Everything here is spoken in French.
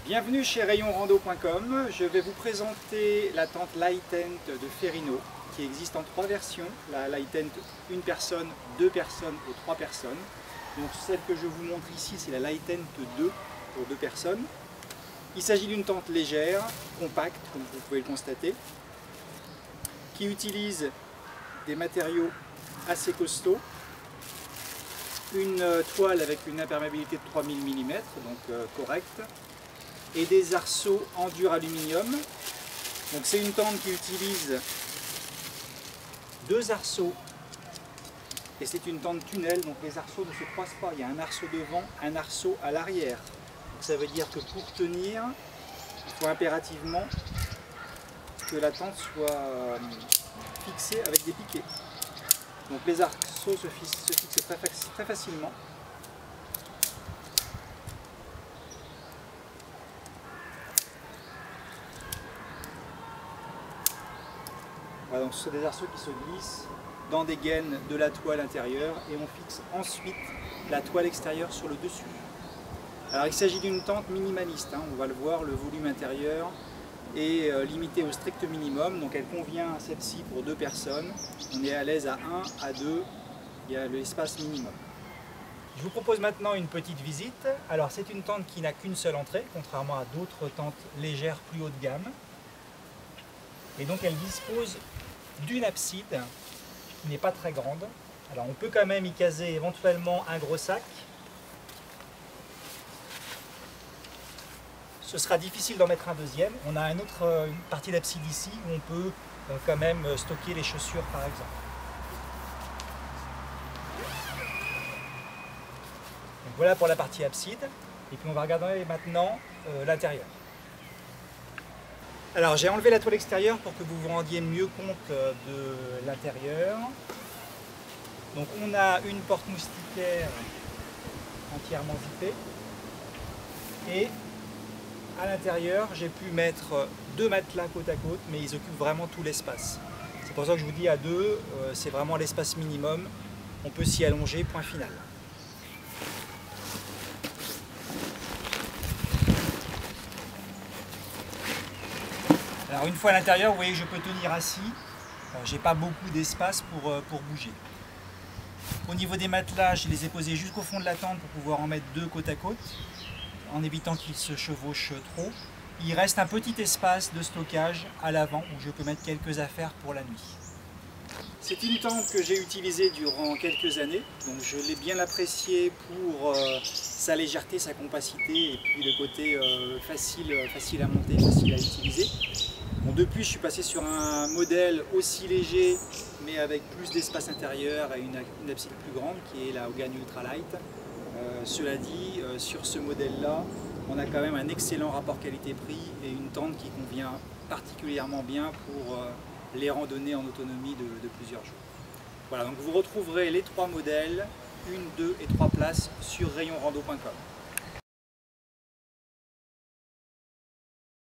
Bienvenue chez rayonrando.com. Je vais vous présenter la tente Light Tent de Ferrino qui existe en 3 versions. La Light Tent 1 personne, 2 personnes et 3 personnes. Donc celle que je vous montre ici, c'est la Light Tent 2 pour 2 personnes. Il s'agit d'une tente légère, compacte, comme vous pouvez le constater, qui utilise des matériaux assez costauds, une toile avec une imperméabilité de 3000 mm, donc correcte, et des arceaux en dur aluminium. Donc c'est une tente qui utilise 2 arceaux, et c'est une tente tunnel, donc les arceaux ne se croisent pas. Il y a un arceau devant, un arceau à l'arrière. Donc ça veut dire que pour tenir, il faut impérativement que la tente soit fixée avec des piquets. Donc les arceaux se fixent très facilement. Voilà, donc ce sont des arceaux qui se glissent dans des gaines de la toile intérieure et on fixe ensuite la toile extérieure sur le dessus. Alors il s'agit d'une tente minimaliste, hein, on va le voir, le volume intérieur est limité au strict minimum, donc elle convient à celle-ci pour 2 personnes. On est à l'aise à 1, à 2, il y a l'espace minimum. Je vous propose maintenant une petite visite. Alors c'est une tente qui n'a qu'une seule entrée, contrairement à d'autres tentes légères plus haut de gamme. Et donc elle dispose d'une abside qui n'est pas très grande. Alors on peut quand même y caser éventuellement un gros sac. Ce sera difficile d'en mettre un deuxième. On a une partie d'abside ici où on peut quand même stocker les chaussures par exemple. Donc voilà pour la partie abside. Et puis on va regarder maintenant l'intérieur. Alors j'ai enlevé la toile extérieure pour que vous vous rendiez mieux compte de l'intérieur. Donc on a une porte moustiquaire entièrement zippée. Et à l'intérieur, j'ai pu mettre 2 matelas côte à côte, mais ils occupent vraiment tout l'espace. C'est pour ça que je vous dis à 2, c'est vraiment l'espace minimum. On peut s'y allonger, point final. Alors une fois à l'intérieur, vous voyez que je peux tenir assis. J'ai pas beaucoup d'espace pour bouger. Au niveau des matelas, je les ai posés jusqu'au fond de la tente pour pouvoir en mettre 2 côte à côte, en évitant qu'ils se chevauchent trop. Il reste un petit espace de stockage à l'avant où je peux mettre quelques affaires pour la nuit. C'est une tente que j'ai utilisée durant quelques années, donc je l'ai bien appréciée pour sa légèreté, sa compacité et puis le côté facile à monter, facile à utiliser. Bon, depuis, je suis passé sur un modèle aussi léger, mais avec plus d'espace intérieur et une abside plus grande, qui est la Hogan Ultralight. Cela dit, sur ce modèle-là, on a quand même un excellent rapport qualité-prix et une tente qui convient particulièrement bien pour les randonnées en autonomie de plusieurs jours. Voilà, donc vous retrouverez les 3 modèles, 1, 2 et 3 places sur rayonrando.com.